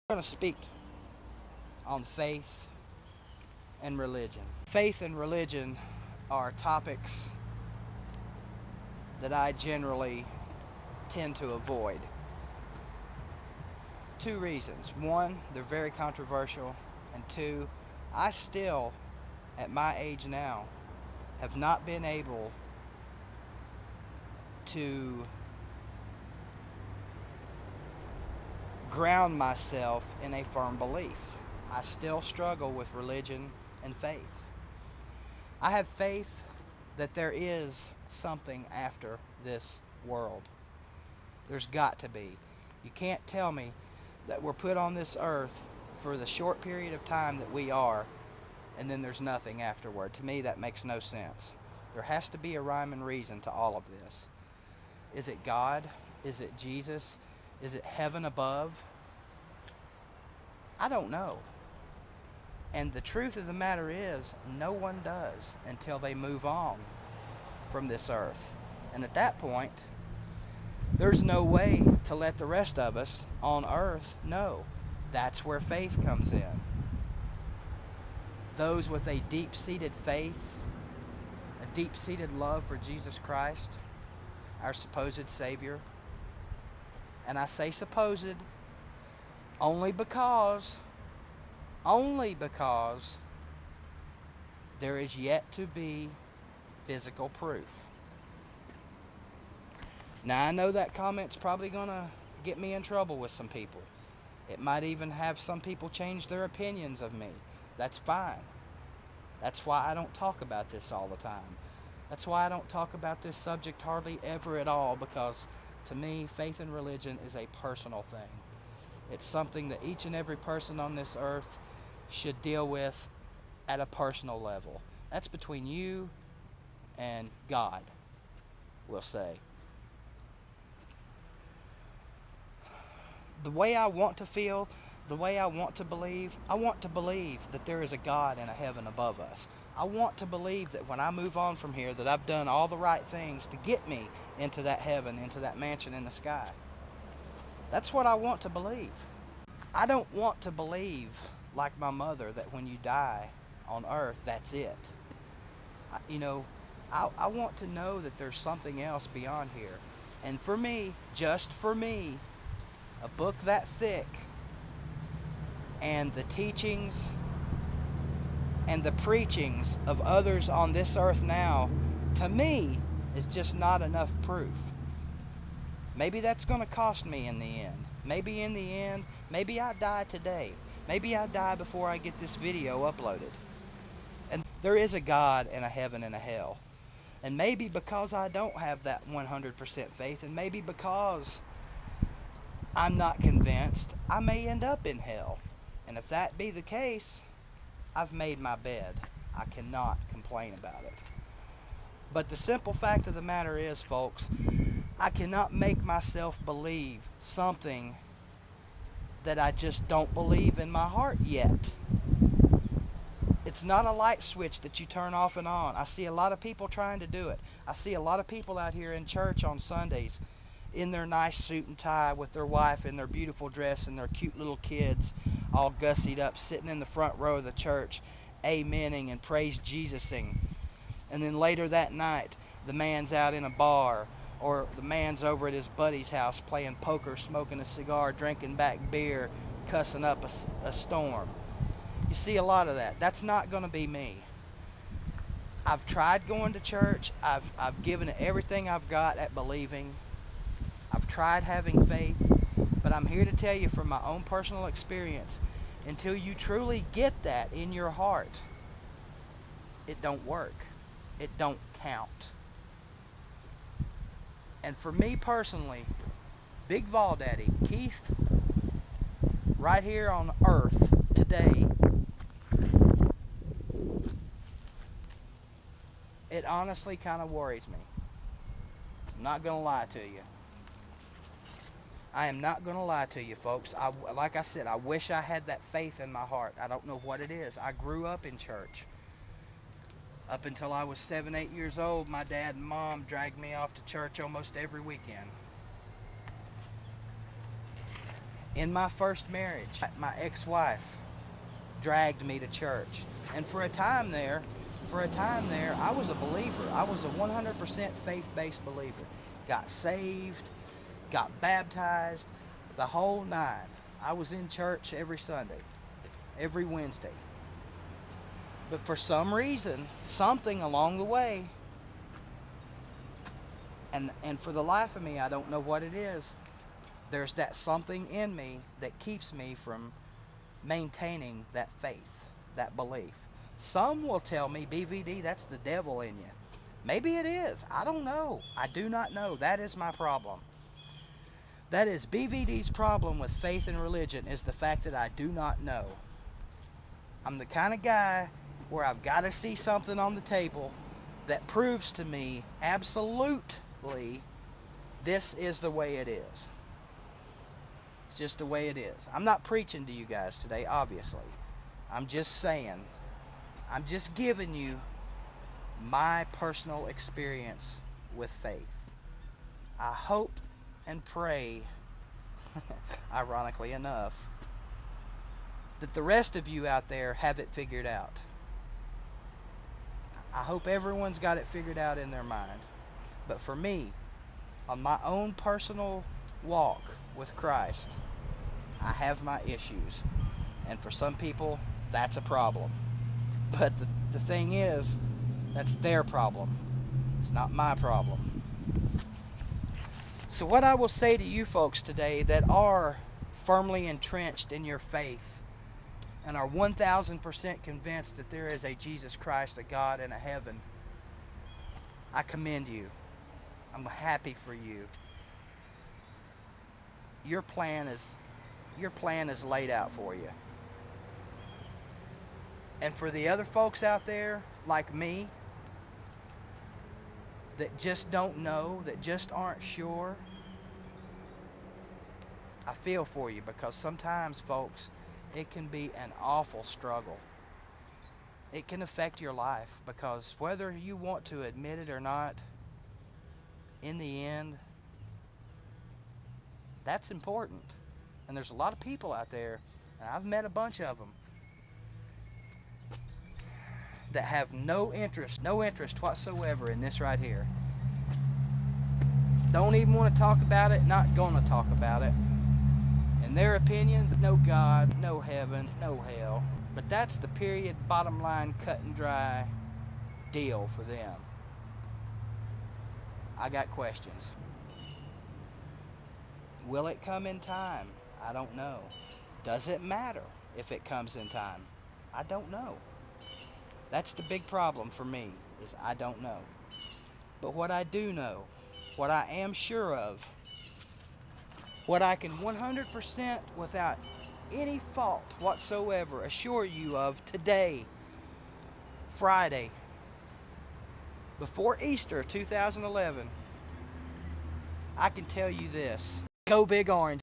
I'm going to speak on faith and religion. Faith and religion are topics that I generally tend to avoid. Two reasons. One, they're very controversial, and two, I still, at my age now, have not been able to ground myself in a firm belief. I still struggle with religion and faith. I have faith that there is something after this world. There's got to be. You can't tell me that we're put on this earth for the short period of time that we are, and then there's nothing afterward. To me, that makes no sense. There has to be a rhyme and reason to all of this. Is it God? Is it Jesus? Is it heaven above? I don't know. And the truth of the matter is, no one does until they move on from this earth. And at that point, there's no way to let the rest of us on earth know. That's where faith comes in. Those with a deep-seated faith, a deep-seated love for Jesus Christ, our supposed Savior. And I say supposed only because there is yet to be physical proof. Now, I know that comment's probably going to get me in trouble with some people. It might even have some people change their opinions of me. That's fine. That's why I don't talk about this all the time. That's why I don't talk about this subject hardly ever at all, because to me, faith and religion is a personal thing. It's something that each and every person on this earth should deal with at a personal level. That's between you and God, we'll say. The way I want to feel, the way I want to believe that there is a God and a heaven above us. I want to believe that when I move on from here, that I've done all the right things to get me into that heaven, into that mansion in the sky. That's what I want to believe. I don't want to believe, like my mother, that when you die on earth, that's it. I want to know that there's something else beyond here. And for me, just for me, a book that thick and the teachings and the preachings of others on this earth now, to me, is just not enough proof. Maybe that's going to cost me in the end. Maybe in the end, maybe I die today. Maybe I die before I get this video uploaded. And there is a God and a heaven and a hell. And maybe because I don't have that 100% faith, and maybe because I'm not convinced, I may end up in hell. And if that be the case, I've made my bed. I cannot complain about it. But the simple fact of the matter is, folks, I cannot make myself believe something that I just don't believe in my heart yet. It's not a light switch that you turn off and on. I see a lot of people trying to do it. I see a lot of people out here in church on Sundays in their nice suit and tie with their wife in their beautiful dress and their cute little kids all gussied up, sitting in the front row of the church, amening and praise Jesusing. And then later that night, the man's out in a bar, or the man's over at his buddy's house playing poker, smoking a cigar, drinking back beer, cussing up a storm. You see a lot of that. That's not going to be me. I've tried going to church. I've given it everything I've got at believing. I've tried having faith. But I'm here to tell you from my own personal experience, until you truly get that in your heart, it don't work. It don't count. And for me personally, Big Vol Daddy, Keith, right here on earth today, it honestly kind of worries me. I'm not going to lie to you. I am not going to lie to you, folks. Like I said, I wish I had that faith in my heart. I don't know what it is. I grew up in church. Up until I was 7, 8 years old, my dad and mom dragged me off to church almost every weekend. In my first marriage, my ex-wife dragged me to church. And for a time there, I was a believer. I was a 100% faith-based believer. Got saved, got baptized, the whole nine. I was in church every Sunday, every Wednesday. But for some reason, something along the way, and for the life of me, I don't know what it is, there's that something in me that keeps me from maintaining that faith, that belief. Some will tell me, BVD, that's the devil in you. Maybe it is. I don't know. I do not know. That is my problem. That is BVD's problem with faith and religion, is the fact that I do not know. I'm the kind of guy where I've got to see something on the table that proves to me absolutely this is the way it is. It's just the way it is. I'm not preaching to you guys today, obviously. I'm just saying, I'm just giving you my personal experience with faith. I hope and pray, ironically enough, that the rest of you out there have it figured out. I hope everyone's got it figured out in their mind. But for me, on my own personal walk with Christ, I have my issues. And for some people, that's a problem. But the thing is, that's their problem. It's not my problem. So what I will say to you folks today that are firmly entrenched in your faith and are 1,000% convinced that there is a Jesus Christ, a God, and a heaven, I commend you. I'm happy for you. Your plan is laid out for you. And for the other folks out there, like me, that just don't know, that just aren't sure, I feel for you, because sometimes, folks, it can be an awful struggle. It can affect your life, because whether you want to admit it or not, in the end, that's important. And there's a lot of people out there, and I've met a bunch of them, that have no interest whatsoever in this right here. Don't even want to talk about it, not going to talk about it. In their opinion, no God, no heaven, no hell. But that's the period, bottom line, cut and dry deal for them. I got questions. Will it come in time? I don't know. Does it matter if it comes in time? I don't know. That's the big problem for me, is I don't know. But what I do know, what I am sure of, what I can 100% without any fault whatsoever assure you of today, Friday, before Easter 2011, I can tell you this. Go Big Orange.